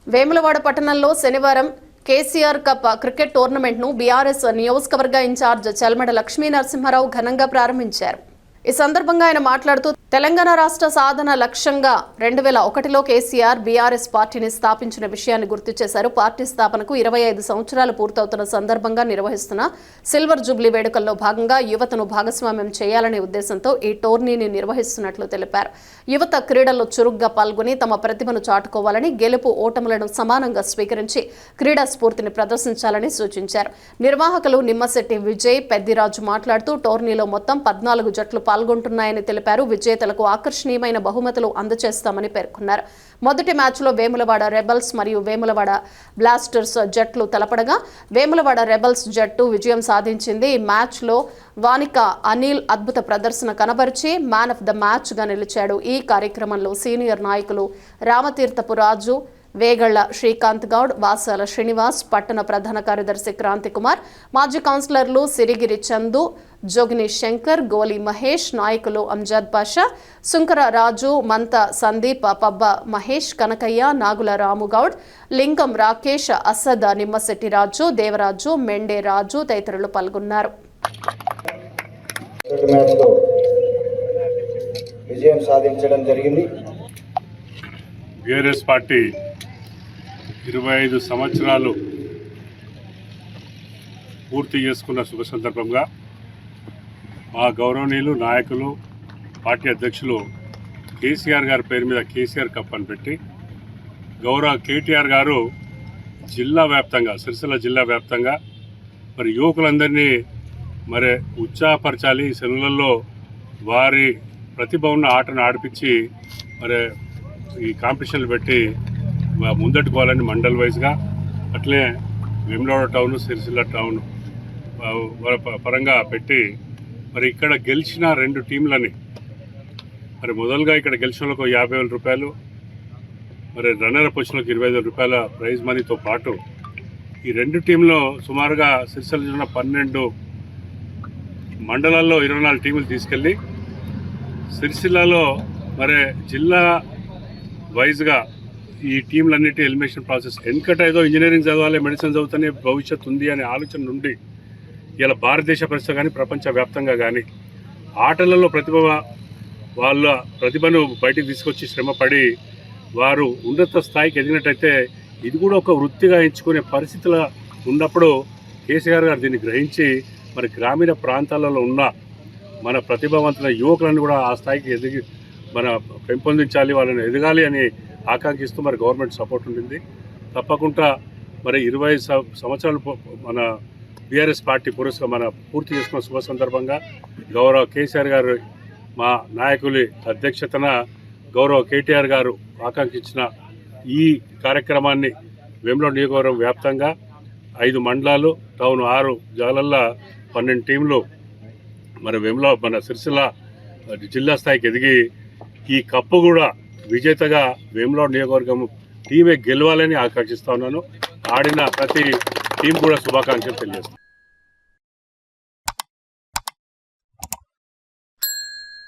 వేములవాడ పట్టణంలో శనివారం KCR cup cricket టోర్నమెంట్ను BRS నియోజకవర్గ ఇన్ఛార్జ్ చల్మడ లక్ష్మీ నరసింహారావు ఘనంగా ప్రారంభించారు. ఈ సందర్భంగా ఆయన మాట్లాడుతూ తెలంగాణ రాష్ట్ర సాధన లక్ష్యంగా 2001లో కేసీఆర్ బీఆర్ఎస్ పార్టీని స్థాపించిన విషయాన్ని గుర్తు చేశారు. పార్టీ స్థాపనకు 25 సంవత్సరాలు పూర్తవుతున్న సందర్భంగా నిర్వహిస్తున్న సిల్వర్ జూబ్లీ వేడుకల్లో భాగంగా యువతను భాగస్వామ్యం చేయాలనే ఉద్దేశంతో ఈ టోర్నీని నిర్వహిస్తున్నట్లు తెలిపారు. యువత క్రీడల్లో చురుగ్గా పాల్గొని తమ ప్రతిభను చాటుకోవాలని, గెలుపు ఓటములను సమానంగా స్వీకరించి క్రీడా స్ఫూర్తిని ప్రదర్శించాలని సూచించారు. నిర్వాహకులు నిమ్మశెట్టి విజయ్ పెద్దిరాజు మాట్లాడుతూ టోర్నీలో మొత్తం 14 జట్లు పాల్గొంటున్నాయని తెలిపారు. విజేతలకు ఆకర్షణీయమైన బహుమతులు అందజేస్తామని పేర్కొన్నారు. మొదటి మ్యాచ్లో వేములవాడ రెబల్స్ మరియు వేములవాడ బ్లాస్టర్స్ జట్లు తలపడగా వేములవాడ రెబల్స్ జట్టు విజయం సాధించింది. ఈ మ్యాచ్లో వానిక అనిల్ అద్భుత ప్రదర్శన కనబరిచి మ్యాన్ ఆఫ్ ద మ్యాచ్గా నిలిచాడు. ఈ కార్యక్రమంలో సీనియర్ నాయకులు రామతీర్థపు రాజు, వేగళ్ల శ్రీకాంత్ గౌడ్, వాసాల శ్రీనివాస్, పట్టణ ప్రధాన కార్యదర్శి క్రాంతి కుమార్, మాజీ కౌన్సిలర్లు సిరిగిరి చందు, జోగిని శంకర్, గోలి మహేష్, నాయకులు అంజద్ పాషా, సుంకర రాజు, మంత సందీప్, పబ్బ మహేష్, కనకయ్య, నాగుల రాముగౌడ్, లింగం రాకేష్, అసద్, నిమ్మశెట్టి రాజు, దేవరాజు, మెండే రాజు తదితరులు పాల్గొన్నారు. విజయం సాధించడం జరిగింది. బీఆర్ఎస్ పార్టీ 25 సంవత్సరాలు పూర్తి చేసుకున్న శుభ సందర్భంగా మా గౌరవనీయులు నాయకులు పార్టీ అధ్యక్షులు కేసీఆర్ గారి పేరు మీద కేసీఆర్ కప్ అని పెట్టి గౌరవ కేటీఆర్ గారు జిల్లా వ్యాప్తంగా, సిరిసిల్ల జిల్లా వ్యాప్తంగా మరి యువకులందరినీ మరి ఉత్సాహపరచాలి, సెలవులలో వారి ప్రతిభ ఉన్న ఆటను ఆడిపించి మరి ఈ కాంపిటీషన్లు పెట్టి ముందట్టుకోవాలని మండల్ వైజ్గా, అట్లే వేములవాడ టౌన్, సిరిసిల్ల టౌన్ పరంగా పెట్టి మరి ఇక్కడ గెలిచిన 2 టీంలని మరి మొదలుగా ఇక్కడ గెలిచిన వాళ్ళకు 50,000 రూపాయలు, మరి రన్నర్ అప్ వచ్చిన 25,000 రూపాయల ప్రైజ్ మనీతో పాటు ఈ 2 టీంలో సుమారుగా సిరిసిల్ల జిల్లా 12 మండలాల్లో 24 టీములు తీసుకెళ్ళి సిరిసిల్లలో మరి జిల్లా వైజ్గా ఈ టీంలన్నిటి ఎలిమినేషన్ ప్రాసెస్ వెనకట ఏదో ఇంజనీరింగ్ చదవాలి, మెడిసిన్ చదువుతూనే భవిష్యత్తు ఉంది అనే ఆలోచన నుండి ఇలా భారతదేశ పరిస్థితి కానీ ప్రపంచవ్యాప్తంగా కానీ ఆటలలో వాళ్ళ ప్రతిభను బయటికి తీసుకొచ్చి శ్రమపడి వారు ఉన్నత స్థాయికి ఎదిగినట్టయితే ఇది కూడా ఒక వృత్తిగా ఎంచుకునే పరిస్థితులు ఉన్నప్పుడు కేసీఆర్ గారు దీన్ని గ్రహించి మరి గ్రామీణ ప్రాంతాలలో ఉన్న మన ప్రతిభావంతుల యువకులను కూడా ఆ స్థాయికి ఎదిగి మన పెంపొందించాలి, వాళ్ళని ఎదగాలి అని ఆకాంక్షిస్తూ మరి గవర్నమెంట్ సపోర్ట్ ఉండింది. తప్పకుండా మరి 20 సంవత్సరాలు మన బీఆర్ఎస్ పార్టీ మన పూర్తి చేసుకున్న శుభ సందర్భంగా గౌరవ కేసీఆర్ గారు మా నాయకులి అధ్యక్షతన గౌరవ కేటీఆర్ గారు ఆకాంక్షించిన ఈ కార్యక్రమాన్ని వేములవాడ నియోజకవర్గం వ్యాప్తంగా 5 మండలాలు, టౌన్ 6 జాలల్లో 12 టీంలు మరి మన సిరిసిల్ల జిల్లా స్థాయికి ఎదిగి ఈ కప్పు కూడా విజేతగా వేములవాడ నియోజకవర్గం టీమే గెలవాలని ఆకాంక్షిస్తా ఉన్నాను. ఆడిన ప్రతి టీం కూడా శుభాకాంక్షలు తెలియజేస్తాను.